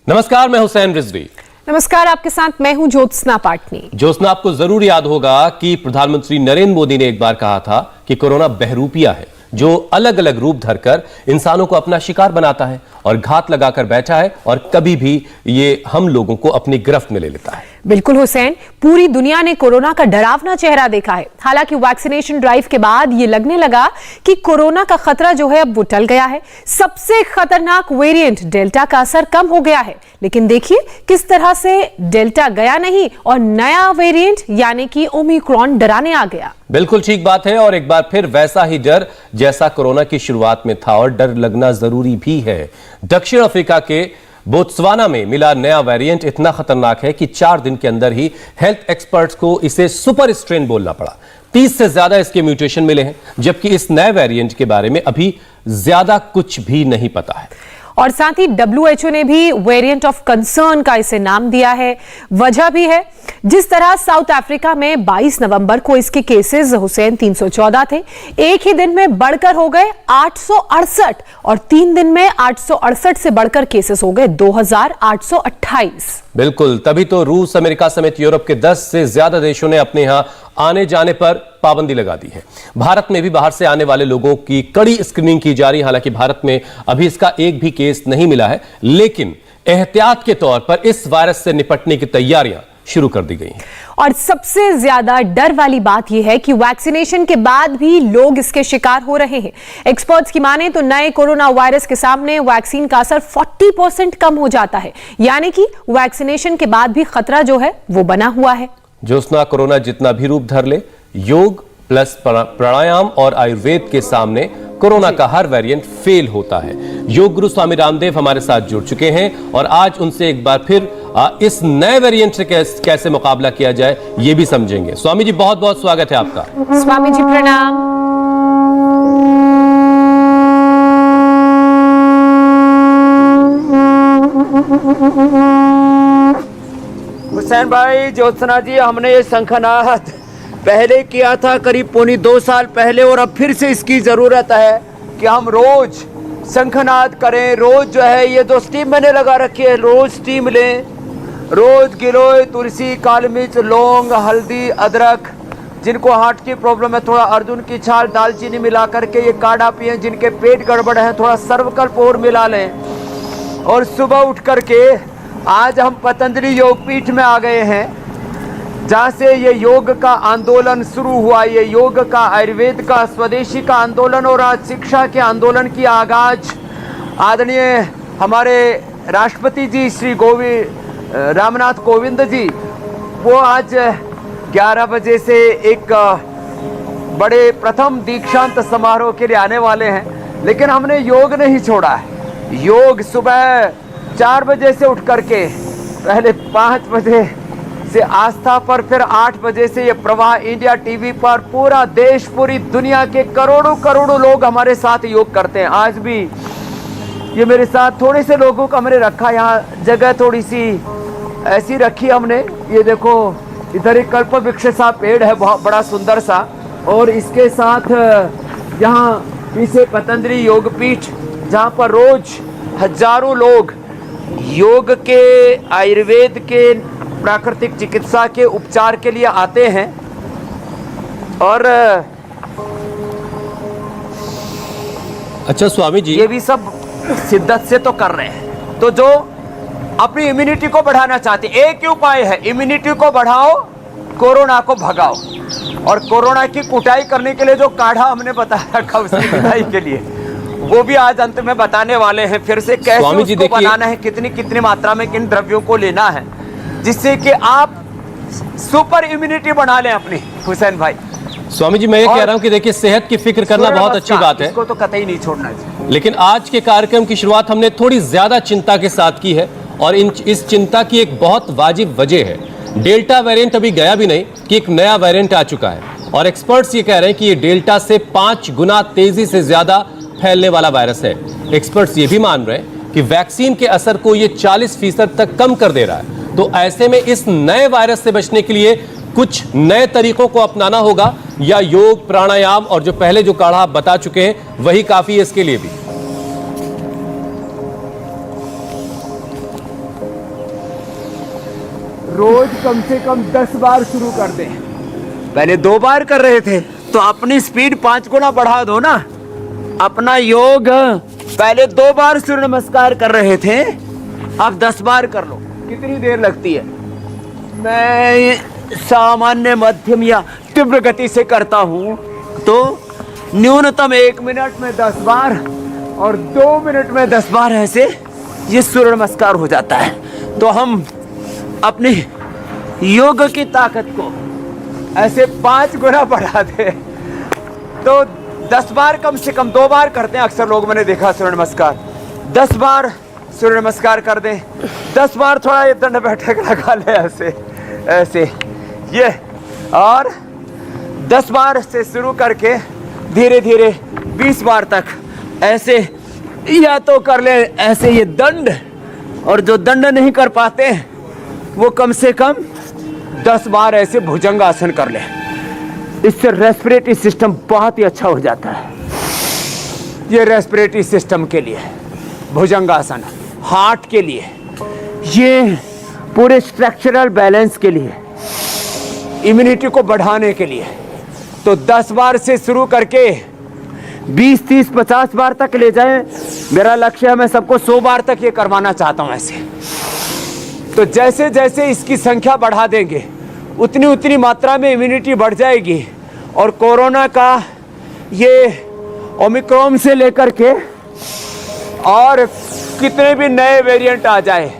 नमस्कार, मैं हुसैन रिजवी। नमस्कार, आपके साथ मैं हूं ज्योत्सना पाटनी। ज्योत्सना, आपको जरूर याद होगा कि प्रधानमंत्री नरेंद्र मोदी ने एक बार कहा था कि कोरोना बहरूपिया है जो अलग अलग रूप धरकर इंसानों को अपना शिकार बनाता है और घात लगाकर बैठा है और कभी भी ये हम लोगों को अपनी गिरफ्त में ले लेता है। बिल्कुल हुसैन, पूरी दुनिया ने कोरोना का डरावना चेहरा देखा है। हालांकि वैक्सीनेशन ड्राइव के बाद ये लगने लगा कि कोरोना का खतरा जो है अब वो टल गया है। सबसे खतरनाक वेरिएंट डेल्टा का असर कम हो गया है, लेकिन देखिए किस तरह से डेल्टा गया नहीं और नया वेरिएंट यानी कि ओमिक्रॉन डराने आ गया। बिल्कुल ठीक बात है, और एक बार फिर वैसा ही डर जैसा कोरोना की शुरुआत में था, और डर लगना जरूरी भी है। दक्षिण अफ्रीका के बोत्सवाना में मिला नया वेरिएंट इतना खतरनाक है कि 4 दिन के अंदर ही हेल्थ एक्सपर्ट्स को इसे सुपर स्ट्रेन बोलना पड़ा। 30 से ज्यादा इसके म्यूटेशन मिले हैं, जबकि इस नए वेरिएंट के बारे में अभी ज्यादा कुछ भी नहीं पता है। और साथ ही WHO ने भी वेरिएंट ऑफ कंसर्न का इसे नाम दिया है। वजह भी है, जिस तरह साउथ अफ्रीका में 22 नवंबर को इसके केसेस हुसैन 314 थे, एक ही दिन में बढ़कर हो गए 868 और 3 दिन में 868 से बढ़कर केसेस हो गए 2828। बिल्कुल, तभी तो रूस, अमेरिका समेत यूरोप के 10 से ज्यादा देशों ने अपने यहां आने जाने पर पाबंदी लगा दी है। भारत में भी बाहर से आने वाले लोगों की कड़ी स्क्रीनिंग की जा रही है। हालांकि भारत में अभी इसका एक भी केस नहीं मिला है, लेकिन एहतियात के तौर पर इस वायरस से निपटने की तैयारियां शुरू कर दी गई हैं। और सबसे ज्यादा डर वाली बात यह है कि वैक्सीनेशन के बाद भी लोग इसके शिकार हो रहे हैं। एक्सपर्ट्स की माने तो नए कोरोना वायरस के सामने वैक्सीन का असर 40% कम हो जाता है, यानी कि वैक्सीनेशन के बाद भी खतरा जो है वो बना हुआ है। ज्योत्सना, कोरोना जितना भी रूप धर ले, योग प्लस प्राणायाम और आयुर्वेद के सामने कोरोना का हर वेरिएंट फेल होता है। योग गुरु स्वामी रामदेव हमारे साथ जुड़ चुके हैं और आज उनसे एक बार फिर इस नए वेरिएंट से कैसे मुकाबला किया जाए ये भी समझेंगे। स्वामी जी, बहुत बहुत स्वागत है आपका। स्वामी जी प्रणाम। हुसैन भाई, ज्योत्सना जी, हमने ये शंखनाद पहले किया था करीब 2.25 साल पहले, और अब फिर से इसकी ज़रूरत है कि हम रोज़ शंखनाद करें। रोज़ जो है ये जो स्टीम मैंने लगा रखी है, रोज़ स्टीम लें। रोज़ गिलोय, तुलसी, काली मिर्च, लौंग, हल्दी, अदरक, जिनको हार्ट की प्रॉब्लम है थोड़ा अर्जुन की छाल, दालचीनी मिला करके ये काढ़ा पिएं। जिनके पेट गड़बड़ है थोड़ा सर्वकल पोर मिला लें। और सुबह उठ करके आज हम पतंजलि योगपीठ में आ गए हैं, जहाँ से ये योग का आंदोलन शुरू हुआ। ये योग का, आयुर्वेद का, स्वदेशी का आंदोलन और आज शिक्षा के आंदोलन की आगाज आदरणीय हमारे राष्ट्रपति जी श्री रामनाथ कोविंद जी, वो आज 11 बजे से एक बड़े प्रथम दीक्षांत समारोह के लिए आने वाले हैं। लेकिन हमने योग नहीं छोड़ा है। योग सुबह 4 बजे से उठ करके पहले 5 बजे से आस्था पर, फिर 8 बजे से ये प्रवाह इंडिया टीवी पर, पूरा देश, पूरी दुनिया के करोड़ों करोड़ों लोग हमारे साथ योग करते हैं। आज भी ये मेरे साथ थोड़े से लोगों का हमने रखा, यहाँ जगह थोड़ी सी ऐसी रखी हमने। ये देखो, इधर एक कल्प वृक्ष सा पेड़ है, बहुत बड़ा सुंदर सा, और इसके साथ यहाँ पीछे पतंजलि योगपीठ, जहाँ पर रोज हजारों लोग योग के, आयुर्वेद के, प्राकृतिक चिकित्सा के उपचार के लिए आते हैं। और अच्छा स्वामी जी, ये भी सब शिद्दत से तो कर रहे हैं। तो जो अपनी इम्यूनिटी को बढ़ाना चाहते हैं, एक ही उपाय है, इम्यूनिटी को बढ़ाओ, कोरोना को भगाओ। और कोरोना की कुटाई करने के लिए जो काढ़ा हमने बताया रखा उसकी कुटाई के लिए, वो भी आज अंत में बताने वाले हैं फिर से कैसे उसको बनाना है, कितनी कितनी मात्रा में किन द्रव्यों को लेना है, जिससे कि आप सुपर इम्यूनिटी बना लें अपनी। हुसैन भाई, स्वामी जी, मैं ये कह रहा हूं कि देखिए, सेहत की फिक्र करना बहुत अच्छी बात है, इसको तो कतई नहीं छोड़ना चाहिए। लेकिन आज के कार्यक्रम की शुरुआत हमने थोड़ी ज्यादा चिंता के साथ की है, और इस चिंता की एक बहुत वाजिब वजह है। डेल्टा वेरिएंट अभी गया भी नहीं कि एक नया वेरिएंट आ चुका है, और एक्सपर्ट्स ये कह रहे हैं कि ये डेल्टा से 5 गुना तेजी से ज्यादा फैलने वाला वायरस है। एक्सपर्ट्स ये भी मान रहे हैं कि वैक्सीन के असर को ये 40% तक कम कर दे रहा है। तो ऐसे में इस नए वायरस से बचने के लिए कुछ नए तरीकों को अपनाना होगा, या योग, प्राणायाम और जो पहले जो काढ़ा आप बता चुके हैं वही काफी है इसके लिए भी? रोज कम से कम 10 बार शुरू कर दें। पहले 2 बार कर रहे थे तो अपनी स्पीड 5 गुना बढ़ा दो ना। अपना योग पहले 2 बार सूर्य नमस्कार कर रहे थे, अब 10 बार कर लो। कितनी देर लगती है? मैं सामान्य मध्यम या तीव्र गति से करता हूँ तो न्यूनतम 1 मिनट में 10 बार और 2 मिनट में 10 बार ऐसे ये सूर्य नमस्कार हो जाता है। तो हम अपनी योग की ताकत को ऐसे 5 गुना बढ़ा दे तो 10 बार कम से कम 2 बार करते हैं अक्सर लोग, मैंने देखा सूर्य नमस्कार। 10 बार सूर्य नमस्कार कर दें, 10 बार थोड़ा ये दंड बैठक लगा ले ऐसे ऐसे ये, और 10 बार से शुरू करके धीरे धीरे 20 बार तक ऐसे या तो कर ले ऐसे ये दंड, और जो दंड नहीं कर पाते वो कम से कम 10 बार ऐसे भुजंगासन कर ले। इससे रेस्पिरेटरी सिस्टम बहुत ही अच्छा हो जाता है। ये रेस्पिरेटरी सिस्टम के लिए भुजंगासन, हार्ट के लिए, ये पूरे स्ट्रक्चरल बैलेंस के लिए, इम्यूनिटी को बढ़ाने के लिए। तो 10 बार से शुरू करके 20, 30, 50 बार तक ले जाएं। मेरा लक्ष्य है मैं सबको 100 बार तक ये करवाना चाहता हूं ऐसे। तो जैसे जैसे इसकी संख्या बढ़ा देंगे उतनी उतनी मात्रा में इम्यूनिटी बढ़ जाएगी, और कोरोना का ये ओमिक्रॉन से लेकर के और कितने भी नए वेरिएंट आ जाए,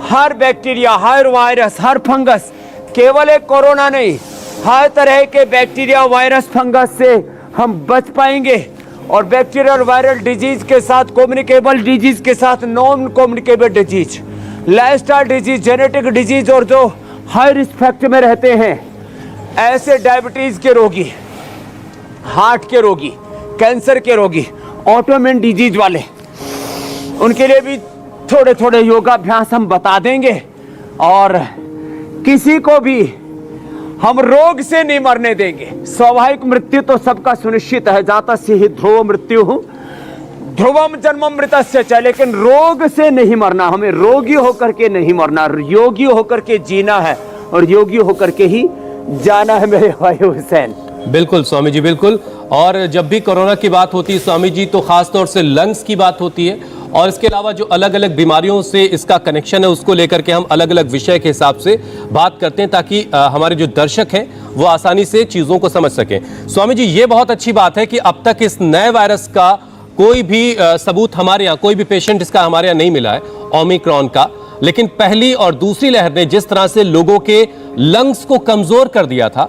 हर बैक्टीरिया, हर वायरस, हर फंगस, केवल एक कोरोना नहीं, हर तरह के बैक्टीरिया, वायरस, फंगस से हम बच पाएंगे। और बैक्टीरियल वायरल डिजीज के साथ, कम्युनिकेबल डिजीज के साथ non communicable disease, lifestyle disease, genetic disease, और जो हाई रिस्क फैक्टर में रहते हैं ऐसे डायबिटीज के रोगी, हार्ट के रोगी, कैंसर के रोगी, ऑटोइम्यून डिजीज वाले, उनके लिए भी थोड़े थोड़े योगाभ्यास हम बता देंगे। और किसी को भी हम रोग से नहीं मरने देंगे। स्वाभाविक मृत्यु तो सबका सुनिश्चित है, जाता से ही ध्रुव मृत्यु, ध्रुवम जन्ममृतस्य च, लेकिन रोग से नहीं मरना। हमें रोगी होकर के नहीं मरना, योगी होकर के जीना है, और योगी होकर के ही जाना है मेरे भाई हुसैन। बिल्कुल स्वामी जी, बिल्कुल। और जब भी कोरोना की बात होती है स्वामी जी, तो खास तौर से लंग्स की बात होती है, और इसके अलावा जो अलग अलग बीमारियों से इसका कनेक्शन है उसको लेकर के हम अलग अलग विषय के हिसाब से बात करते हैं, ताकि हमारे जो दर्शक हैं वो आसानी से चीज़ों को समझ सकें। स्वामी जी, ये बहुत अच्छी बात है कि अब तक इस नए वायरस का कोई भी सबूत हमारे यहाँ, कोई भी पेशेंट इसका हमारे यहाँ नहीं मिला है, ओमिक्रॉन का। लेकिन पहली और दूसरी लहर ने जिस तरह से लोगों के लंग्स को कमजोर कर दिया था,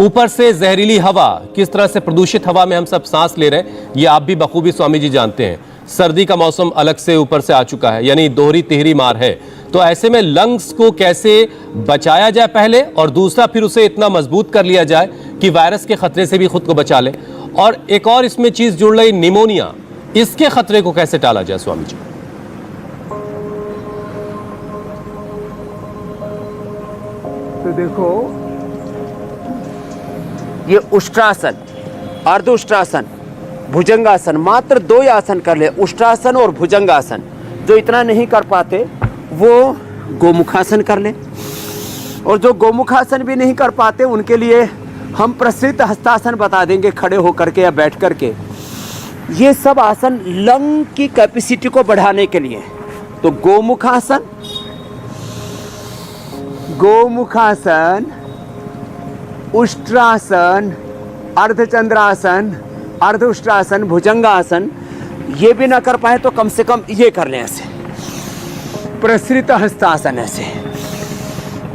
ऊपर से जहरीली हवा, किस तरह से प्रदूषित हवा में हम सब सांस ले रहे हैं, ये आप भी बखूबी स्वामी जी जानते हैं। सर्दी का मौसम अलग से ऊपर से आ चुका है, यानी दोहरी तिहरी मार है। तो ऐसे में लंग्स को कैसे बचाया जाए पहले, और दूसरा फिर उसे इतना मजबूत कर लिया जाए कि वायरस के खतरे से भी खुद को बचा ले। और एक और इसमें चीज जुड़ रही, निमोनिया, इसके खतरे को कैसे टाला जाए स्वामी जी? तो देखो, ये उष्ट्रासन, अर्धउष्ट्रासन, भुजंगासन, मात्र 2 ही आसन कर ले, उष्ट्रासन और भुजंगासन। जो इतना नहीं कर पाते वो गोमुखासन कर ले, और जो गोमुखासन भी नहीं कर पाते उनके लिए हम प्रसिद्ध हस्तासन बता देंगे, खड़े होकर के या बैठ कर के। ये सब आसन लंग की कैपेसिटी को बढ़ाने के लिए। तो गोमुखासन, गोमुखासन, उष्ट्रासन, अर्धचंद्रासन, अर्धउष्ट्रासन, भुजंगासन, ये भी ना कर पाए तो कम से कम ये कर लें ऐसे, प्रसृत हस्तासन ऐसे।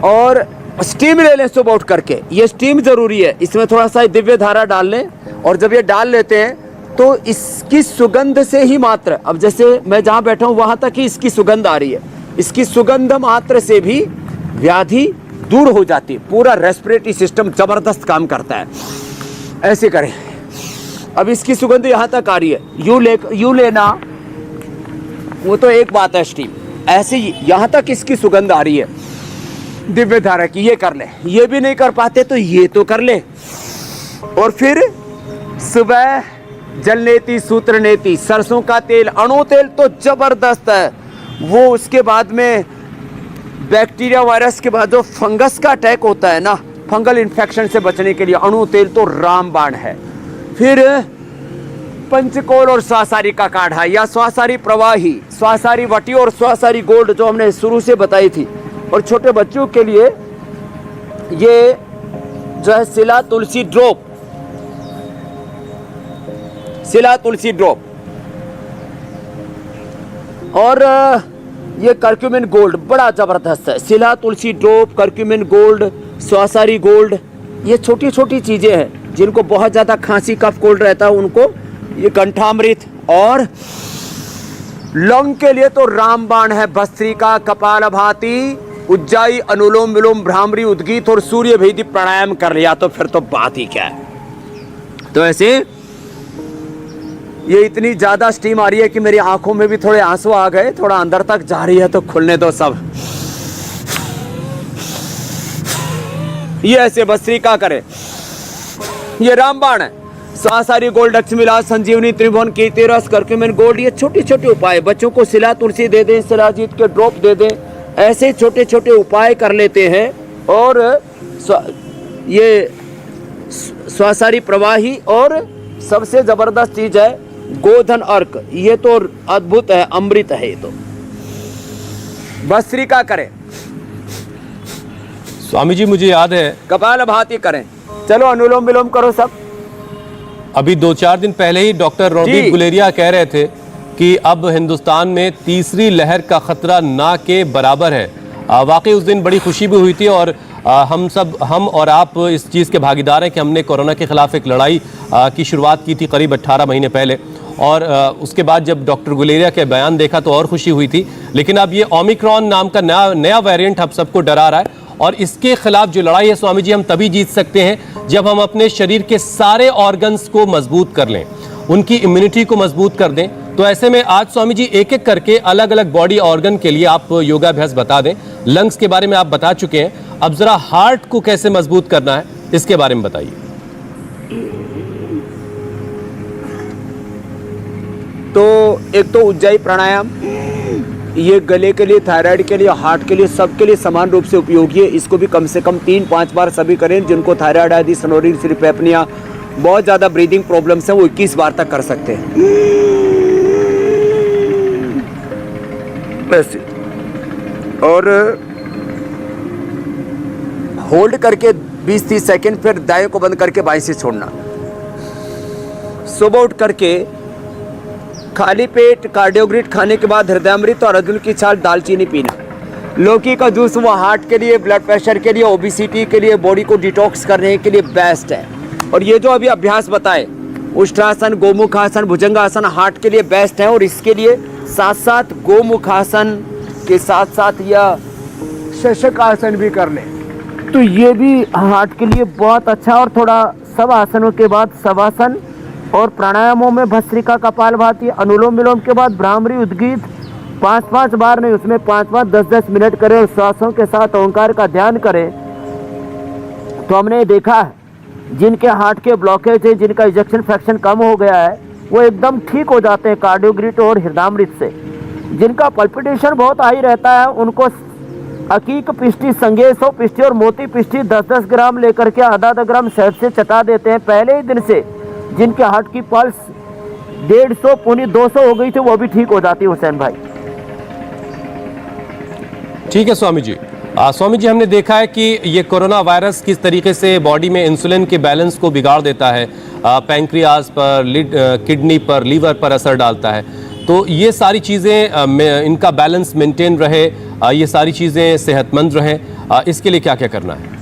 और स्टीम ले लें सुबह उठ करके, ये स्टीम जरूरी है, इसमें थोड़ा सा दिव्य धारा डाल लें। और जब ये डाल लेते हैं तो इसकी सुगंध से ही मात्र, अब जैसे मैं जहाँ बैठा हूँ वहाँ तक ही इसकी सुगंध आ रही है, इसकी सुगंध मात्र से भी व्याधि दूर हो जाती है। पूरा रेस्पिरेटरी सिस्टम जबरदस्त काम करता है। ऐसे करें, अब इसकी सुगंध यहाँ तक आ रही है, यूं लेना, वो तो एक बात है स्टीम, ऐसे ही यहाँ तक इसकी सुगंध आ रही है दिव्य धारा की, ये कर ले। ये भी नहीं कर पाते तो ये तो कर ले। और फिर सुबह जलनेति सूत्रनेति, सरसों का तेल, अणु तेल तो जबरदस्त है वो। उसके बाद में बैक्टीरिया वायरस के बाद जो फंगस का अटैक होता है ना, फंगल इन्फेक्शन से बचने के लिए अणु तेल तो रामबाण है। फिर पंचकोल और स्वासारी का काढ़ा या स्वासारी प्रवाही, स्वासारी वटी और स्वासारी गोल्ड जो हमने शुरू से बताई थी। और छोटे बच्चों के लिए ये जो है सिला तुलसी ड्रॉप, सिला तुलसी ड्रॉप, और ये कर्क्यूमिन गोल्ड बड़ा जबरदस्त है। सिला तुलसी ड्रॉप, कर्क्यूमिन गोल्ड, स्वासारी गोल्ड, ये छोटी छोटी चीजें हैं जिनको बहुत ज्यादा खांसी कफ कोल्ड रहता है उनको ये कंठामृत। और लंग के लिए तो रामबाण है भस्त्रिका, कपालभाति, उज्जाई, अनुलोम विलोम, भ्रामरी, उद्गीत और सूर्य भेदी प्राणायाम कर लिया तो फिर तो बात ही क्या है। तो ऐसे ये इतनी ज्यादा स्टीम आ रही है कि मेरी आंखों में भी थोड़े आंसू आ गए, थोड़ा अंदर तक जा रही है तो खुलने दो सब। ये ऐसे भस्त्रिका करें, ये रामबाण है। स्वासारी गोल्ड, लक्ष्मीलाल, संजीवनी, त्रिभुवन, कीर्ति रस, कर्क्यूमिन गोल्ड, ये छोटे छोटे उपाय। बच्चों को सिला तुलसी दे दें, शिलाजीत के ड्रॉप दे दें, ऐसे छोटे छोटे उपाय कर लेते हैं। और ये स्वासारी प्रवाही, और सबसे जबरदस्त चीज है गोधन अर्क, ये तो अद्भुत है, अमृत है ये तो। भस्त्रिका करें। स्वामी जी मुझे याद है कपालभाति करें। चलो अनुलोम विलोम करो सब। अभी 2-4 दिन पहले ही डॉक्टर रणदीप गुलेरिया कह रहे थे कि अब हिंदुस्तान में तीसरी लहर का खतरा ना के बराबर है। वाकई उस दिन बड़ी खुशी भी हुई थी और हम और आप इस चीज़ के भागीदार हैं कि हमने कोरोना के खिलाफ एक लड़ाई की शुरुआत की थी करीब 18 महीने पहले। और उसके बाद जब डॉक्टर गुलेरिया के बयान देखा तो और खुशी हुई थी। लेकिन अब ये ओमिक्रॉन नाम का नया वेरिएंट हम सबको डरा रहा है और इसके खिलाफ जो लड़ाई है स्वामी जी हम तभी जीत सकते हैं जब हम अपने शरीर के सारे ऑर्गन्स को मजबूत कर लें, उनकी इम्यूनिटी को मजबूत कर दें। तो ऐसे में आज स्वामी जी एक एक करके अलग अलग बॉडी ऑर्गन के लिए आप योगाभ्यास बता दें। लंग्स के बारे में आप बता चुके हैं, अब जरा हार्ट को कैसे मजबूत करना है इसके बारे में बताइए। तो एक तो उज्जाई प्राणायाम, ये गले के लिए, थायराइड के लिए, हार्ट के लिए, सबके लिए समान रूप से उपयोगी है। इसको भी कम से कम 3-5 बार सभी करें। जिनको थायराइड आदि, सनोरिन, स्लीप एपनिया, बहुत ज़्यादा ब्रीदिंग प्रॉब्लम्स हैं वो 21 बार तक कर सकते हैं। ऐसे और होल्ड करके 20-30 सेकेंड, फिर दाएं को बंद करके बाएं से छोड़ना। सुबह उठ करके खाली पेट कार्डियोग्रिट खाने के बाद हृदयामृत और अदरक की छाल, दालचीनी पीना। लौकी का जूस वो हार्ट के लिए, ब्लड प्रेशर के लिए, ओबेसिटी के लिए, बॉडी को डिटॉक्स करने के लिए बेस्ट है। और ये जो अभी अभ्यास बताए, उष्ट्रासन, गोमुखासन, भुजंगासन हार्ट के लिए बेस्ट है। और इसके लिए साथ साथ गोमुखासन के साथ साथ या शशकासन भी कर लें तो ये भी हार्ट के लिए बहुत अच्छा। और थोड़ा सब आसनों के बाद शवासन और प्राणायामों में भस्त्रिका, कपालभाति, अनुलोम विलोम के बाद भ्रामरी, उद्गीत 5-5 बार नहीं, उसमें 5-5, 10-10 मिनट करें और श्वासों के साथ ओंकार का ध्यान करें। तो हमने देखा है जिनके हार्ट के ब्लॉकेज है, जिनका इजेक्शन फ्रैक्शन कम हो गया है, वो एकदम ठीक हो जाते हैं कार्डियोग्रिट और हृदयामृत से। जिनका पल्पिटेशन बहुत हाई रहता है उनको अकीक पिष्टी, संगेसो पिष्टी और मोती पिष्टी 10-10 ग्राम लेकर के आधा ग्राम शहद से चटा देते हैं पहले ही दिन से। जिनके हार्ट की पल्स 150 पौनी 200 हो गई थी वो भी ठीक हो जाती है हुसैन भाई। ठीक है स्वामी जी। स्वामी जी हमने देखा है कि ये कोरोना वायरस किस तरीके से बॉडी में इंसुलिन के बैलेंस को बिगाड़ देता है, पैंक्रियाज पर, किडनी पर, लीवर पर असर डालता है। तो ये सारी चीज़ें इनका बैलेंस मेंटेन रहे, ये सारी चीज़ें सेहतमंद रहें, इसके लिए क्या क्या करना है?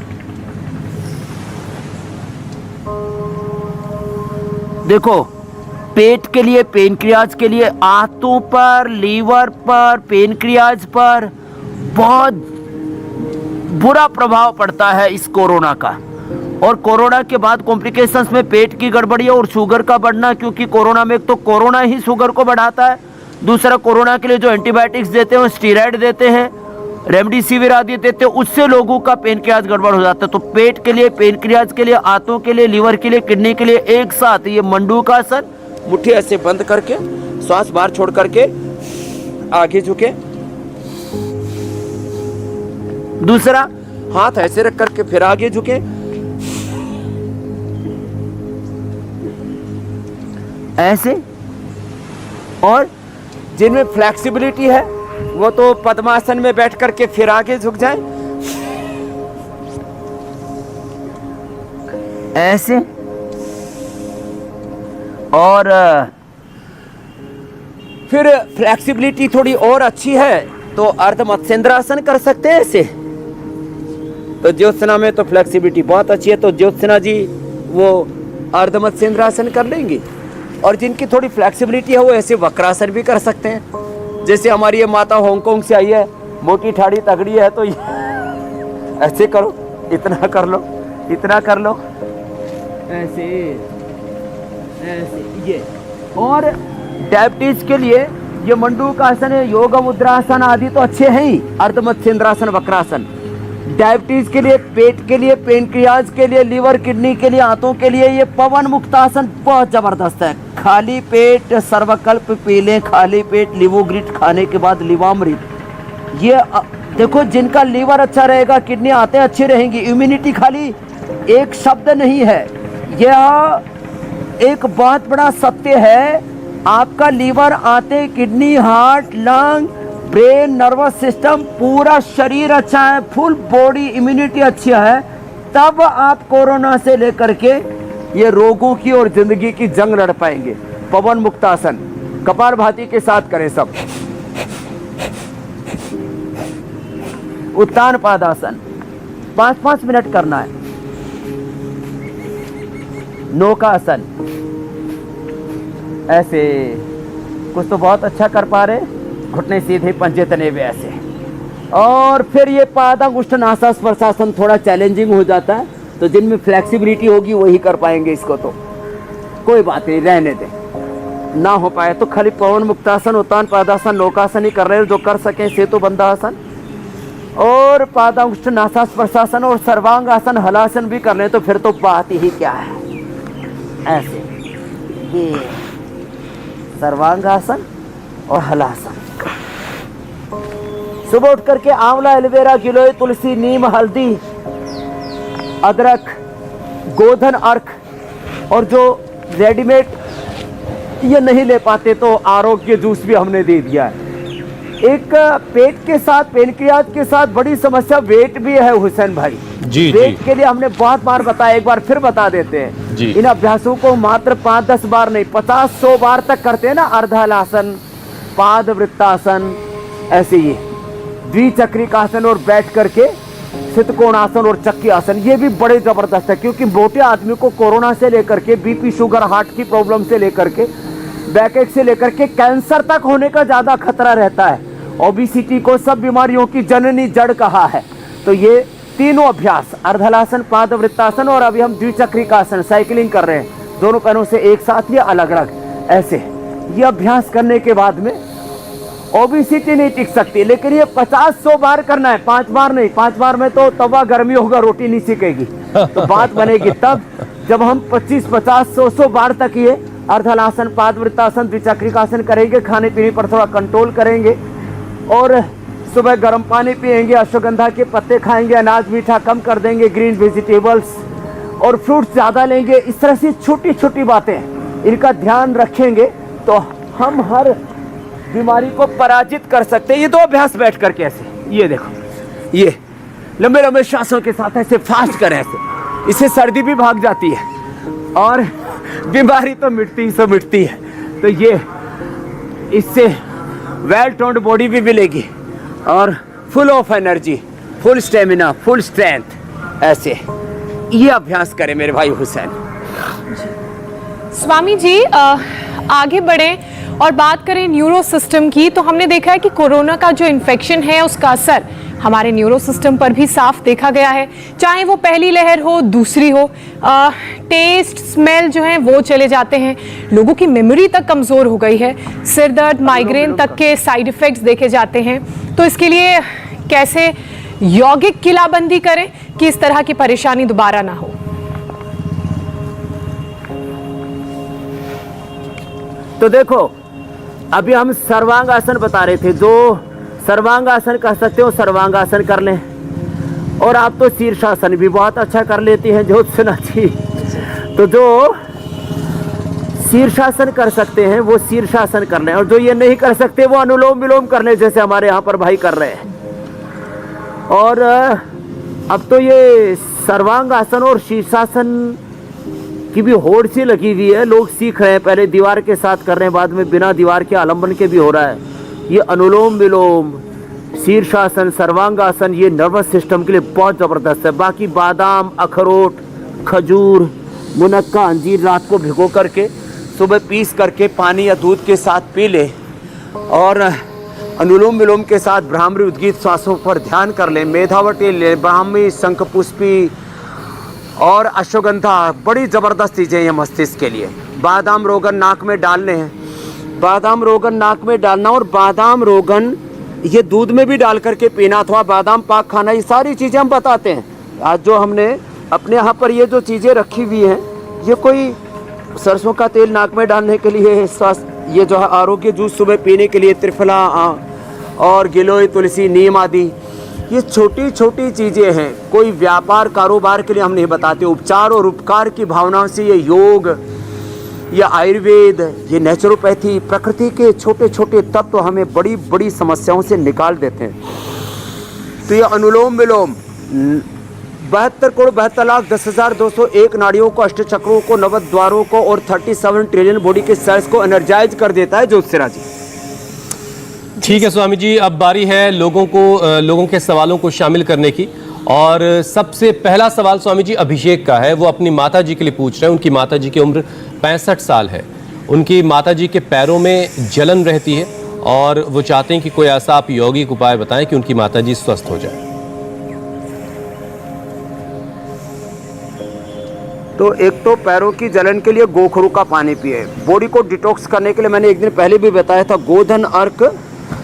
देखो, पेट के लिए, पेनक्रियाज के लिए, आंतों पर, लीवर पर, पेनक्रियाज पर बहुत बुरा प्रभाव पड़ता है इस कोरोना का। और कोरोना के बाद कॉम्प्लिकेशंस में पेट की गड़बड़ी और शुगर का बढ़ना, क्योंकि कोरोना में एक तो कोरोना ही शुगर को बढ़ाता है, दूसरा कोरोना के लिए जो एंटीबायोटिक्स देते हैं वो स्टीरॉयड देते हैं, रेमडेसिविर आदि देते हैं, उससे लोगों का पेनक्रियाज गड़बड़ हो जाता है। तो पेट के लिए, पेनक्रियाज के लिए, आंतों के लिए, लीवर के लिए, किडनी के लिए एक साथ ये मंडूकासन, मुट्ठी ऐसे बंद करके श्वास बाहर छोड़ करके आगे झुके, दूसरा हाथ ऐसे रख करके फिर आगे झुके, ऐसे। और जिनमें फ्लेक्सिबिलिटी है वो तो पद्मासन में बैठ करके फिर आगे झुक जाए, ऐसे। और फिर फ्लेक्सिबिलिटी थोड़ी और अच्छी है तो अर्ध मत्स्येंद्रासन कर सकते हैं ऐसे। तो ज्योत्सना में तो फ्लेक्सिबिलिटी बहुत अच्छी है, तो ज्योत्सना जी वो अर्ध मत्स्येंद्रासन कर लेंगी। और जिनकी थोड़ी फ्लेक्सिबिलिटी है वो ऐसे वक्रासन भी कर सकते हैं। जैसे हमारी ये माता हांगकांग से आई है, मोटी ठाड़ी तगड़ी है, तो ऐसे करो, इतना कर लो, इतना कर लो, ऐसे ऐसे ये। और डायबिटीज के लिए ये मंडूक आसन है, योग मुद्रासन आदि तो अच्छे हैं ही, अर्ध मत्स्येंद्रासन, वक्रासन। डायबिटीज के लिए, पेट के लिए, पेनक्रियाज के लिए, लीवर किडनी के लिए, आंतों के लिए ये पवन मुक्तासन बहुत जबरदस्त है। खाली पेट सर्वकल्प पी लें, खाली पेट लिवोग्रिट खाने के बाद लिवामृत। ये देखो, जिनका लीवर अच्छा रहेगा, किडनी आते अच्छी रहेंगी। इम्यूनिटी खाली एक शब्द नहीं है, यह एक बहुत बड़ा सत्य है। आपका लीवर, आंतें, kidney, heart, lung, brain, nervous system, पूरा शरीर अच्छा है, फुल बॉडी इम्यूनिटी अच्छी है, तब आप कोरोना से लेकर के ये रोगों की और जिंदगी की जंग लड़ पाएंगे। पवन मुक्तासन कपालभाति के साथ करें सब। उत्तान पादासन 5-5 मिनट करना है। नौकासन ऐसे, कुछ तो बहुत अच्छा कर पा रहे, घुटने सीधे, पंजे तने हुए ऐसे। और फिर ये पादांगुष्ठ नासा स्पर्शासन थोड़ा चैलेंजिंग हो जाता है, तो जिनमें फ्लेक्सिबिलिटी होगी वही कर पाएंगे इसको, तो कोई बात नहीं, रहने दें। ना हो पाए तो खाली पवन मुक्तासन, उत्तान पादासन, नौकासन ही कर रहे हो, जो कर सकें सेतु बंधासन और पादांगुष्ठ नासा स्पर्शासन और सर्वांग आसन, हलासन भी कर लें तो फिर तो बात ही क्या है। ऐसे ये सर्वांगासन और हलासन। सुबह उठ करके आंवला, एलोवेरा, गिलोय, तुलसी, नीम, हल्दी, अदरक, गोधन अर्क, और जो रेडीमेड ये नहीं ले पाते तो आरोग्य जूस भी हमने दे दिया है। एक पेट के साथ, पेनक्रियाज के साथ बड़ी समस्या वेट भी है हुसैन भाई जी। वेट के लिए हमने बहुत बार बताया, एक बार फिर बता देते हैं जी। इन अभ्यासों को मात्र 5-10 बार नहीं, 50-100 बार तक करते हैं ना। अर्धहलासन, पाद वृत्तासन, ऐसे ही द्विचक्रिकासन और बैठ करके सितकोणासन और चक्की आसन, ये भी बड़े जबरदस्त है। क्योंकि मोटे आदमी को कोरोना से लेकर के बीपी, शुगर, हार्ट की प्रॉब्लम से लेकर के बैकएक से लेकर के कैंसर तक होने का ज्यादा खतरा रहता है। ओबेसिटी को सब बीमारियों की जननी जड़ कहा है। तो ये तीनों अभ्यास, अर्धहलासन, पाद वृत्तासन और अभी हम द्विचक्रिकासन, साइकिलिंग कर रहे हैं, दोनों पैरों से एक साथ या अलग अलग ऐसे, ये अभ्यास करने के बाद में ओबेसिटी नहीं टिक सकती। लेकिन ये 50-100 बार करना है, 5 बार नहीं। 5 बार में तो तवा गर्मी होगा, रोटी नहीं सिकेगी, तो बात बनेगी तब जब हम 25-50-100 बार तक ये अर्धहलासन, पाद वृत्तासन, द्विचक्रिकासन करेंगे। खाने पीने पर थोड़ा कंट्रोल करेंगे और सुबह गर्म पानी पिएंगे, अश्वगंधा के पत्ते खाएंगे, अनाज मीठा कम कर देंगे, ग्रीन वेजिटेबल्स और फ्रूट्स ज़्यादा लेंगे। इस तरह से छोटी छोटी बातें, इनका ध्यान रखेंगे तो हम हर बीमारी को पराजित कर सकते हैं। ये 2 अभ्यास बैठ करके ऐसे, ये देखो, ये लंबे लंबे श्वासों के साथ ऐसे फास्ट करें ऐसे, इससे सर्दी भी भाग जाती है और बीमारी तो मिटती से मिटती है। तो ये इससे वेल टोन्ड बॉडी भी मिलेगी और full of energy, full stamina, full strength. ऐसे ये अभ्यास करें मेरे भाई हुसैन। स्वामी जी आगे बढ़े और बात करें न्यूरो सिस्टम की, तो हमने देखा है कि कोरोना का जो इन्फेक्शन है उसका असर हमारे न्यूरो सिस्टम पर भी साफ देखा गया है, चाहे वो पहली लहर हो, दूसरी हो। टेस्ट, स्मेल जो है वो चले जाते हैं, लोगों की मेमोरी तक कमज़ोर हो गई है, सिर दर्द, माइग्रेन तक के साइड इफ़ेक्ट्स देखे जाते हैं। तो इसके लिए कैसे यौगिक किलाबंदी करें कि इस तरह की परेशानी दोबारा ना हो? तो देखो, अभी हम सर्वांग आसन बता रहे थे, जो सर्वांग आसन कर सकते हो सर्वांग आसन कर लें। और आप तो शीर्षासन भी बहुत अच्छा कर लेती हैं ज्योत्सना जी। तो जो शीर्षासन कर सकते हैं वो शीर्षासन कर लें, और जो ये नहीं कर सकते वो अनुलोम विलोम कर लें, जैसे हमारे यहाँ पर भाई कर रहे हैं। और अब तो ये सर्वांग आसन और शीर्षासन की भी होड़ सी लगी हुई है, लोग सीख रहे हैं। पहले दीवार के साथ कर रहे हैं, बाद में बिना दीवार के आलम्बन के भी हो रहा है। ये अनुलोम विलोम, शीर्षासन, सर्वांगासन ये नर्वस सिस्टम के लिए बहुत ज़बरदस्त है। बाकी बादाम, अखरोट, खजूर, मुनक्का, अंजीर रात को भिगो करके सुबह पीस करके पानी या दूध के साथ पी ले, और अनुलोम विलोम के साथ भ्रामरी उद्गीत श्वासों पर ध्यान कर लें, मेधावटी ले, ब्राह्मी, शंखपुष्पी और अश्वगंधा, बड़ी ज़बरदस्त चीज़ें ये मस्तिष्क के लिए। बादाम रोगन नाक में डालने हैं, बादाम रोगन नाक में डालना, और बादाम रोगन ये दूध में भी डाल करके पीना, अथवा बादाम पाक खाना, ये सारी चीज़ें हम बताते हैं। आज जो हमने अपने यहाँ पर ये जो चीज़ें रखी हुई हैं, ये कोई सरसों का तेल नाक में डालने के लिए, स्वास्थ्य ये जो है आरोग्य जूस सुबह पीने के लिए, त्रिफला और गिलोय, तुलसी, नीम आदि, ये छोटी छोटी चीज़ें हैं। कोई व्यापार कारोबार के लिए हम नहीं बताते। उपचार और उपकार की भावनाओं से ये योग, ये आयुर्वेद, ये नेचुरोपैथी, प्रकृति के छोटे छोटे तत्व हमें बड़ी बड़ी समस्याओं से निकाल देते हैं। तो ये अनुलोम विलोम 72,72,10,201 नाड़ियों को, अष्ट चक्रों को, नव द्वारों को और 37 ट्रिलियन बॉडी के सेल्स को एनर्जाइज कर देता है ज्योतिषरा जी। ठीक है स्वामी जी, अब बारी है लोगों के सवालों को शामिल करने की। और सबसे पहला सवाल स्वामी जी अभिषेक का है। वो अपनी माता जी के लिए पूछ रहे हैं। उनकी माता जी की उम्र 65 साल है। उनकी माता जी के पैरों में जलन रहती है और वो चाहते हैं कि कोई ऐसा आप यौगिक उपाय बताएं कि उनकी माता जी स्वस्थ हो जाए। तो एक तो पैरों की जलन के लिए गोखरू का पानी पिए। बॉडी को डिटॉक्स करने के लिए मैंने एक दिन पहले भी बताया था, गोधन अर्क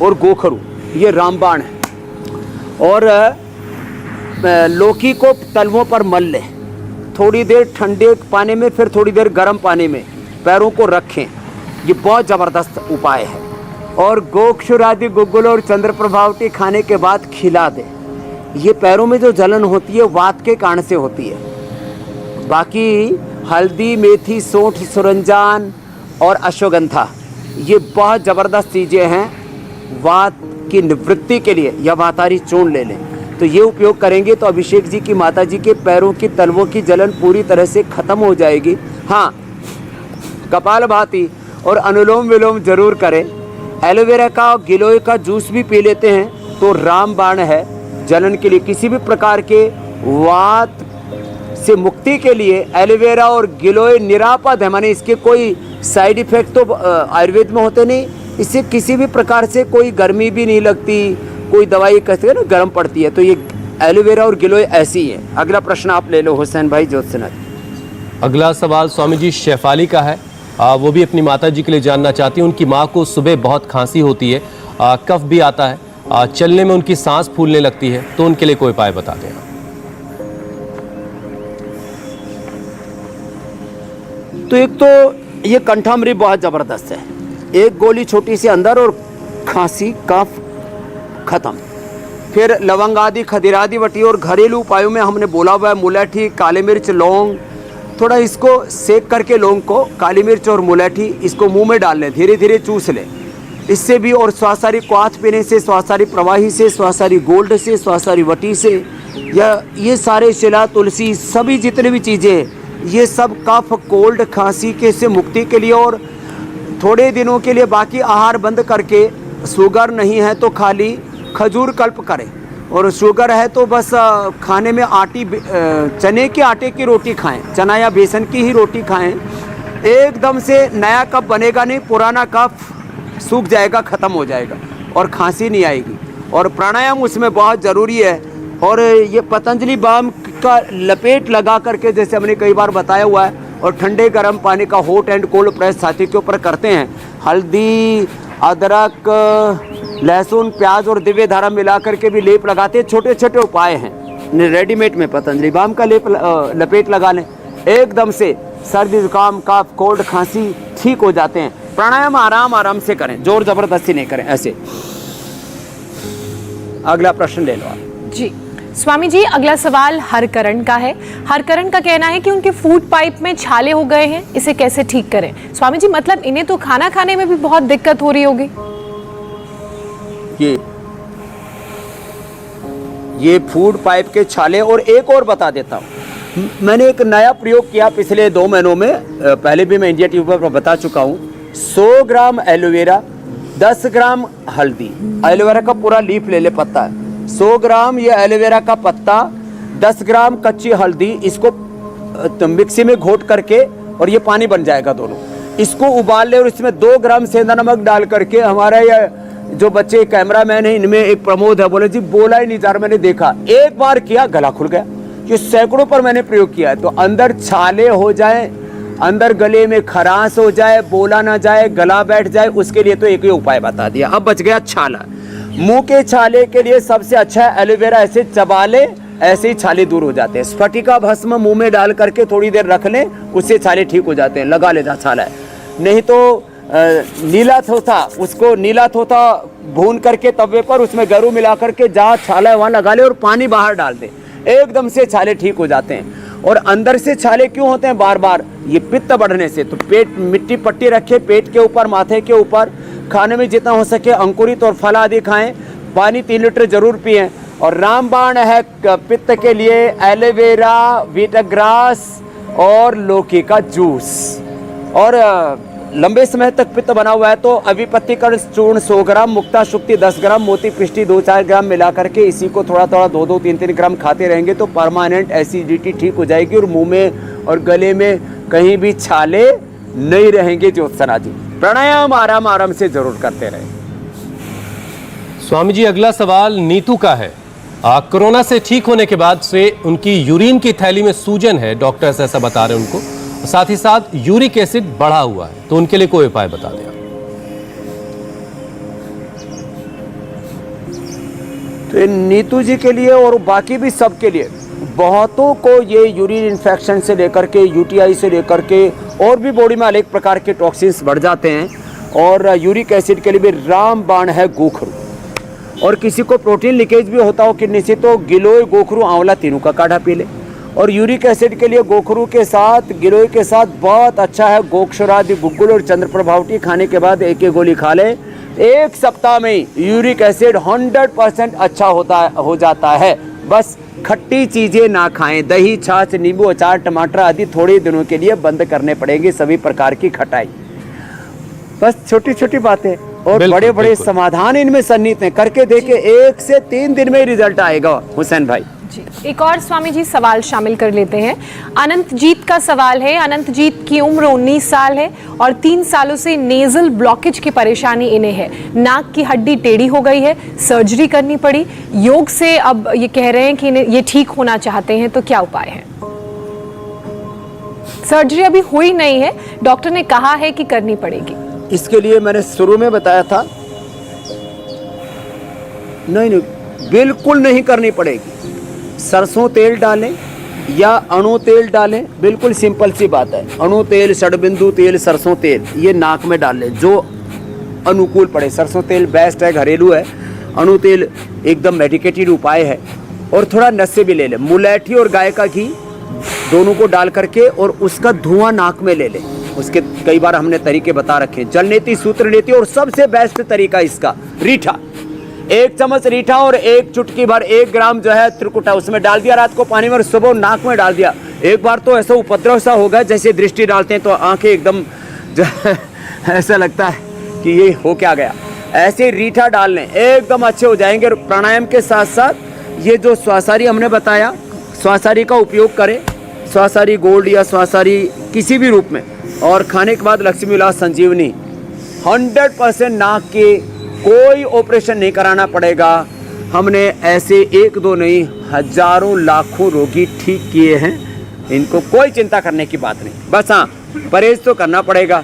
और गोखरू ये रामबाण है। और लौकी को तलवों पर मल लें, थोड़ी देर ठंडे पानी में, फिर थोड़ी देर गर्म पानी में पैरों को रखें। ये बहुत ज़बरदस्त उपाय है। और गोक्षुरादि गुग्गुल और चंद्र प्रभावटी खाने के बाद खिला दें। ये पैरों में जो जलन होती है वात के कारण से होती है। बाकी हल्दी, मेथी, सौंठ, सुरंजान और अश्वगंधा ये बहुत ज़बरदस्त चीज़ें हैं वात की निवृत्ति के लिए। या वातारी चूर्ण ले लें, तो ये उपयोग करेंगे तो अभिषेक जी की माता जी के पैरों की तलवों की जलन पूरी तरह से ख़त्म हो जाएगी। हाँ, कपालभाति और अनुलोम विलोम जरूर करें। एलोवेरा का और गिलोय का जूस भी पी लेते हैं तो रामबाण है जलन के लिए। किसी भी प्रकार के वात से मुक्ति के लिए एलोवेरा और गिलोय निरापद है, माने इसके कोई साइड इफेक्ट तो आयुर्वेद में होते नहीं। इससे किसी भी प्रकार से कोई गर्मी भी नहीं लगती, कोई दवाई कहते हैं ना गर्म पड़ती है, तो ये एलोवेरा और गिलोय ऐसी है। अगला प्रश्न आप ले लो हुसैन भाई ज्योत्सना। अगला सवाल स्वामी जी शेफाली का है। वो भी अपनी माता जी के लिए जानना चाहती हैं। उनकी माँ को सुबह बहुत खांसी होती है, कफ भी आता है, चलने में उनकी सांस फूलने लगती है, तो उनके लिए कोई उपाय बता दें। तो एक तो ये कंठामृत बहुत ज़बरदस्त है। एक गोली छोटी सी अंदर और खांसी कफ खत्म। फिर लवंग आदि, खदिरादि वटी और घरेलू उपायों में हमने बोला हुआ है मुलैठी, काली मिर्च, लौंग, थोड़ा इसको सेक करके लौंग को, काली मिर्च और मुलैठी इसको मुंह में डाल लें, धीरे धीरे चूस लें। इससे भी, और स्वासारी क्वाथ पीने से, स्वासारी प्रवाही से, स्वासारी गोल्ड से, स्वासारी वटी से, या ये सारे शिला, तुलसी, सभी जितने भी चीज़ें ये सब कफ, कोल्ड, खांसी के से मुक्ति के लिए। और थोड़े दिनों के लिए बाकी आहार बंद करके, शुगर नहीं है तो खाली खजूर कल्प करें, और शुगर है तो बस खाने में चने के आटे की रोटी खाएं, चना या बेसन की ही रोटी खाएं। एकदम से नया कफ बनेगा नहीं, पुराना कफ सूख जाएगा, ख़त्म हो जाएगा और खांसी नहीं आएगी। और प्राणायाम उसमें बहुत ज़रूरी है। और ये पतंजलि बाम का लपेट लगा करके, जैसे हमने कई बार बताया हुआ है, और ठंडे गर्म पानी का हॉट एंड कोल्ड प्रेस छाती के ऊपर करते हैं। हल्दी, अदरक, लहसुन, प्याज और दिव्य धारा मिला करके भी लेप लगाते हैं। छोटे छोटे उपाय हैं रेडीमेड में, पतंजलि बाम का लेप लपेट लगा लें, एकदम से सर्दी, जुकाम, कफ, कोल्ड, खांसी ठीक हो जाते हैं। प्राणायाम आराम आराम से करें, जोर जबरदस्ती नहीं करें ऐसे। अगला प्रश्न ले लो आप जी। स्वामी जी, अगला सवाल हरकरण का है। हरकरण का कहना है कि उनके फूड पाइप में छाले हो गए हैं, इसे कैसे ठीक करें? स्वामी जी, मतलब इन्हें तो खाना खाने में भी बहुत दिक्कत हो रही होगी। ये फूड पाइप के छाले, और एक और बता देता हूँ, मैंने एक नया प्रयोग किया पिछले 2 महीनों में, पहले भी मैं इंडिया टीवी पर बता चुका हूँ। 100 ग्राम एलोवेरा, 10 ग्राम हल्दी, एलोवेरा का पूरा लीफ ले ले पत्ता है, 100 ग्राम ये एलोवेरा का पत्ता, 10 ग्राम कच्ची हल्दी, इसको मिक्सी में घोट करके, और ये पानी बन जाएगा दोनों, इसको उबाल ले और इसमें 2 ग्राम सेंधा नमक डाल करके, हमारा ये जो बच्चे कैमरामैन है इनमें एक प्रमोद है, बोले जी बोला ही नहीं जा रहा, मैंने देखा, एक बार किया गला खुल गया। ये सैकड़ों पर मैंने प्रयोग किया है। तो अंदर छाले हो जाए, अंदर गले में खराश हो जाए, बोला ना जाए, गला बैठ जाए, उसके लिए तो एक ही उपाय बता दिया। अब बच गया छाला। मुंह के छाले के लिए सबसे अच्छा है एलोवेरा, ऐसे चबा ले, ऐसे ही छाले दूर हो जाते हैं। स्फटिका भस्म मुंह में डाल करके थोड़ी देर रख लें, उससे छाले ठीक हो जाते हैं। लगा ले जा छाला है। नहीं तो नीला थोथा, उसको नीला थोथा भून करके तवे पर उसमें गरू मिला करके जहाँ छाला है वहाँ लगा ले और पानी बाहर डाल दे, एकदम से छाले ठीक हो जाते हैं। और अंदर से छाले क्यों होते हैं बार बार? ये पित्त बढ़ने से। तो पेट, मिट्टी पट्टी रखे पेट के ऊपर, माथे के ऊपर, खाने में जितना हो सके अंकुरित और फल आदि खाएं, पानी 3 लीटर जरूर पिएं। और रामबाण है पित्त के लिए एलोवेरा, वीटाग्रास और लौकी का जूस। और लंबे समय तक पित्त बना हुआ है तो अभिपत्तिकरण चूर्ण 100 ग्राम, मुक्ता शुक्ति 10 ग्राम, मोती पिष्टी 2-4 ग्राम मिला करके इसी को थोड़ा थोड़ा 2-2, 3-3 ग्राम खाते रहेंगे तो परमानेंट एसिडिटी ठीक हो जाएगी और मुंह में और गले में कहीं भी छाले नहीं रहेंगे। ज्योत्सना जी, प्राणायाम आराम आराम से जरूर करते रहे। स्वामी जी, अगला सवाल नीतू का है। कोरोना से ठीक होने के बाद से उनकी यूरिन की थैली में सूजन है, डॉक्टर्स ऐसा बता रहे हैं उनको, साथ ही साथ यूरिक एसिड बढ़ा हुआ है, तो उनके लिए कोई उपाय बता दें। तो नीतू जी के लिए और बाकी भी सबके लिए, बहुतों को ये यूरिन इन्फेक्शन से लेकर के, यूटीआई से लेकर के और भी बॉडी में अनेक प्रकार के टॉक्सिन्स बढ़ जाते हैं। और यूरिक एसिड के लिए भी रामबाण है गोखरू। और किसी को प्रोटीन लीकेज भी होता हो किडनी से तो गिलोय, गोखरू, आंवला तीनों का काढ़ा पी ले। और यूरिक एसिड के लिए गोखरू के साथ, गिलोय के साथ बहुत अच्छा है गोक्षरादि, गुग्गुल और चंद्रप्रभावटी खाने के बाद 1-1 गोली खा ले। 1 सप्ताह में यूरिक एसिड 100% अच्छा हो जाता है। बस खट्टी चीजें ना खाएं, दही, छाछ, नींबू, अचार, टमाटर आदि थोड़े दिनों के लिए बंद करने पड़ेंगे, सभी प्रकार की खटाई। बस छोटी छोटी बातें और बड़े बड़े समाधान इनमें सन्निहित हैं। करके देखे 1 से 3 दिन में रिजल्ट आएगा। हुसैन भाई जी, एक और स्वामी जी सवाल शामिल कर लेते हैं। अनंतजीत का सवाल है। अनंतजीत की उम्र 19 साल है और 3 सालों से नेजल ब्लॉकेज की परेशानी इन्हें है। नाक की हड्डी टेढ़ी हो गई है, सर्जरी करनी पड़ी। योग से अब ये कह रहे हैं कि ये ठीक होना चाहते हैं, तो क्या उपाय है? सर्जरी अभी हुई नहीं है, डॉक्टर ने कहा है कि करनी पड़ेगी। इसके लिए मैंने शुरू में बताया था, नहीं बिल्कुल नहीं करनी पड़ेगी। सरसों तेल डालें या अणु तेल डालें, बिल्कुल सिंपल सी बात है। अणु तेल, षडबिंदु तेल, सरसों तेल ये नाक में डाल लें जो अनुकूल पड़े। सरसों तेल बेस्ट है, घरेलू है। अणु तेल एकदम मेडिकेटेड उपाय है। और थोड़ा नशे भी ले लें, मुलैठी और गाय का घी दोनों को डाल करके और उसका धुआं नाक में ले लें। उसके कई बार हमने तरीके बता रखे, जलनेती, सूत्रनेती और सबसे बेस्ट तरीका इसका रीठा। 1 चम्मच रीठा और 1 चुटकी भर 1 ग्राम जो है त्रिकुटा उसमें डाल दिया रात को पानी में और सुबह नाक में डाल दिया। एक बार तो ऐसा उपद्रव सा होगा जैसे दृष्टि डालते हैं तो आंखें एकदम जो ऐसा लगता है कि ये हो क्या गया। ऐसे रीठा डाल लें, एकदम अच्छे हो जाएंगे। और प्राणायाम के साथ साथ ये जो श्वासारी हमने बताया, श्वासारी का उपयोग करें, श्वासारी गोल्ड या श्वासारी किसी भी रूप में। और खाने के बाद लक्ष्मी विलास संजीवनी 100% नाक के कोई ऑपरेशन नहीं कराना पड़ेगा। हमने ऐसे 1-2 नहीं, हजारों लाखों रोगी ठीक किए हैं। इनको कोई चिंता करने की बात नहीं। बस हाँ, परहेज तो करना पड़ेगा।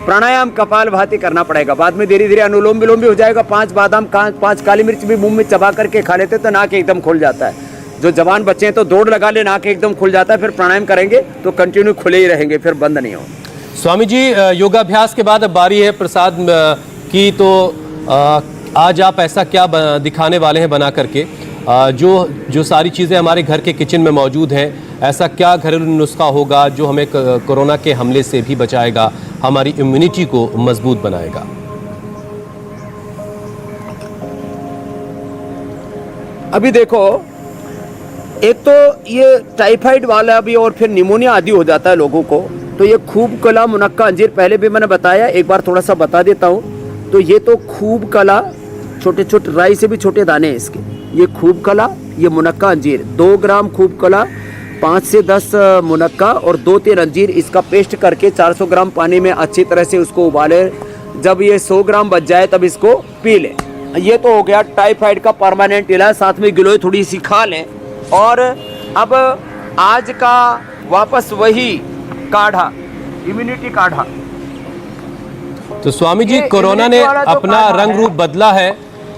प्राणायाम, कपालभाति करना पड़ेगा। बाद में धीरे धीरे अनुलोम विलोम भी हो जाएगा। 5 बादाम, 5 काली मिर्च भी मुंह में चबा करके खा लेते तो नाक एकदम खुल जाता है। जो जवान बच्चे हैं तो दौड़ लगा ले, नाक एकदम खुल जाता है। फिर प्राणायाम करेंगे तो कंटिन्यू खुले ही रहेंगे, फिर बंद नहीं हो। स्वामी जी, योगाभ्यास के बाद अब बारी है प्रसाद की, तो आज आप ऐसा क्या दिखाने वाले हैं बना करके? जो सारी चीज़ें हमारे घर के किचन में मौजूद हैं, ऐसा क्या घरेलू नुस्खा होगा जो हमें कोरोना के हमले से भी बचाएगा, हमारी इम्यूनिटी को मजबूत बनाएगा? अभी देखो, एक तो ये टाइफाइड वाला भी और फिर निमोनिया आदि हो जाता है लोगों को, तो ये खूब कला, मुनक्का, अंजीर पहले भी मैंने बताया, एक बार थोड़ा सा बता देता हूँ। तो ये तो खूब कला, छोटे छोटे राई से भी छोटे दाने हैं इसके, ये खूब कला, ये मुनक्का अंजीर, 2 ग्राम खूब कला, 5 से 10 मुनक्का और 2-3 अंजीर, इसका पेस्ट करके 400 ग्राम पानी में अच्छी तरह से उसको उबाले। जब ये 100 ग्राम बच जाए तब इसको पी लें। ये तो हो गया टाइफाइड का परमानेंट इलाज, साथ में गिलोय थोड़ी सी खा लें। और अब आज का वापस वही काढ़ा, इम्यूनिटी काढ़ा। तो स्वामी जी, कोरोना ने अपना रंग रूप बदला है,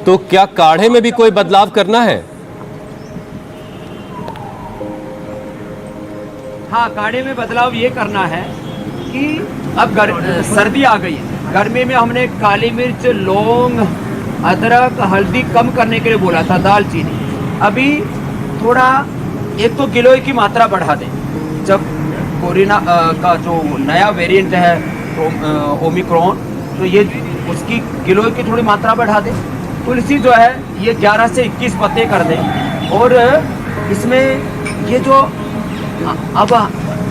तो क्या काढ़े में भी कोई बदलाव करना है? हाँ, काढ़े में बदलाव ये करना है कि अब सर्दी आ गई है, गर्मी में हमने काली मिर्च, लौंग, अदरक, हल्दी कम करने के लिए बोला था, दालचीनी। अभी थोड़ा एक तो गिलोय की मात्रा बढ़ा दें। जब कोरोना का जो नया वेरिएंट है ओमिक्रॉन, तो ये उसकी गिलोय की थोड़ी मात्रा बढ़ा दें। तुलसी जो है ये 11 से 21 पत्ते कर दें। और इसमें ये जो अब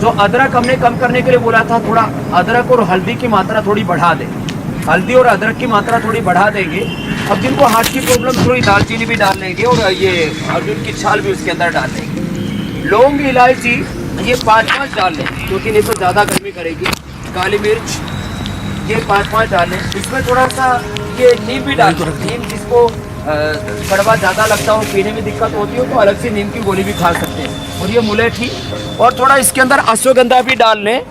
जो अदरक हमने कम करने के लिए बोला था, थोड़ा अदरक और हल्दी की मात्रा थोड़ी बढ़ा दें। हल्दी और अदरक की मात्रा थोड़ी बढ़ा देंगे। अब जिनको हार्ट की प्रॉब्लम, थोड़ी दालचीनी भी डाल लेंगे और ये अर्जुन की छाल भी उसके अंदर डाल लेंगे। लौंग, इलायची ये 5-5 डाल लें, क्योंकि नहीं तो ज़्यादा गर्मी करेगी। काली मिर्च ये 5-5 डाल लें। इसमें थोड़ा सा ये नीम भी डाल लें। नीम जिसको कड़वा ज़्यादा लगता हो, पीने में दिक्कत होती हो, तो अलग से नीम की गोली भी खा सकते हैं। और ये मुलेठी, और थोड़ा इसके अंदर अश्वगंधा भी डाल लें।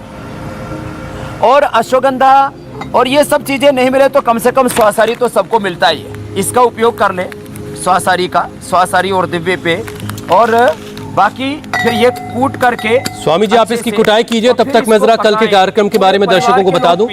और अश्वगंधा और ये सब चीज़ें नहीं मिले तो कम से कम स्वासारी तो सबको मिलता ही है, इसका उपयोग कर लें। स्वासारी और दिव्य पे, और बाकी फिर ये कूट करके। स्वामी जी, आप इसकी कुटाई कीजिए, तब तक मैं जरा कल के कार्यक्रम के बारे में दर्शकों को बता दूं,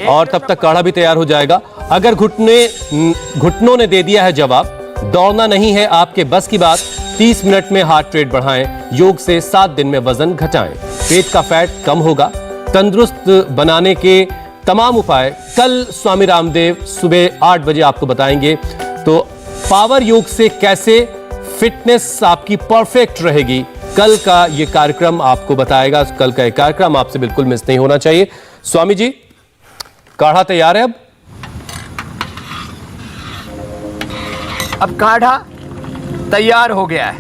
और तब तक काढ़ा भी तैयार हो जाएगा। अगर घुटनों ने दे दिया है जवाब, दौड़ना नहीं है आपके बस की बात, 30 मिनट में हार्ट रेट बढ़ाएं, योग से 7 दिन में वजन घटाएं, पेट का फैट कम होगा। तंदुरुस्त बनाने के तमाम उपाय कल स्वामी रामदेव सुबह 8 बजे आपको बताएंगे। तो पावर योग से कैसे फिटनेस आपकी परफेक्ट रहेगी, कल का ये कार्यक्रम आपको बताएगा। कल का ये कार्यक्रम आपसे बिल्कुल मिस नहीं होना चाहिए। स्वामी जी, काढ़ा तैयार है? अब काढ़ा तैयार हो गया है,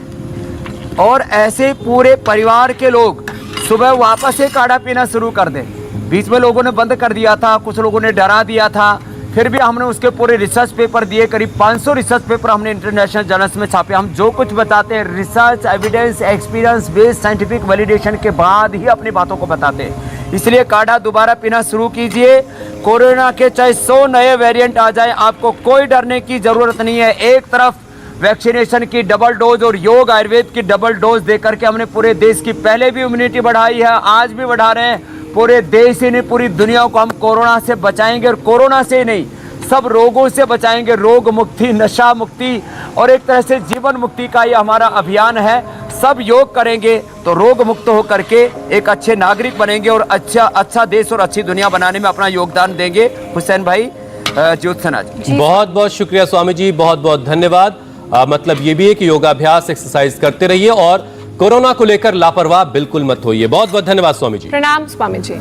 और ऐसे पूरे परिवार के लोग सुबह वापस से काढ़ा पीना शुरू कर दें। बीच में लोगों ने बंद कर दिया था, कुछ लोगों ने डरा दिया था, फिर भी हमने उसके पूरे रिसर्च पेपर दिए। करीब 500 रिसर्च पेपर हमने इंटरनेशनल जर्नल्स में छापे। हम जो कुछ बताते हैं research, evidence, experience based scientific validation के बाद ही अपनी बातों को बताते हैं। इसलिए काढ़ा दोबारा पीना शुरू कीजिए। कोरोना के चाहे 100 नए वेरिएंट आ जाए, आपको कोई डरने की जरूरत नहीं है। एक तरफ वैक्सीनेशन की डबल डोज और योग आयुर्वेद की डबल डोज देकर के हमने पूरे देश की पहले भी इम्यूनिटी बढ़ाई है, आज भी बढ़ा रहे हैं। पूरे देश ही नहीं, पूरी दुनिया को हम कोरोना से बचाएंगे, और कोरोना से ही नहीं, सब रोगों से बचाएंगे। रोग मुक्ति, नशा मुक्ति और एक तरह से जीवन मुक्ति का ये हमारा अभियान है। सब योग करेंगे तो रोग मुक्त हो करके एक अच्छे नागरिक बनेंगे, और अच्छा देश और अच्छी दुनिया बनाने में अपना योगदान देंगे। हुसैन भाई, ज्योत्सना जी, बहुत बहुत शुक्रिया स्वामी जी, बहुत बहुत धन्यवाद। मतलब ये भी है कि योगाभ्यास, एक्सरसाइज करते रहिए, और कोरोना को लेकर लापरवाह बिल्कुल मत होइए। बहुत बहुत धन्यवाद स्वामी जी। प्रणाम स्वामी जी।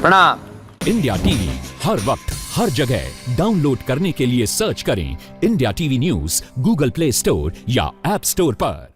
प्रणाम। इंडिया टीवी हर वक्त हर जगह डाउनलोड करने के लिए सर्च करें India TV news Google play store या ऐप स्टोर पर।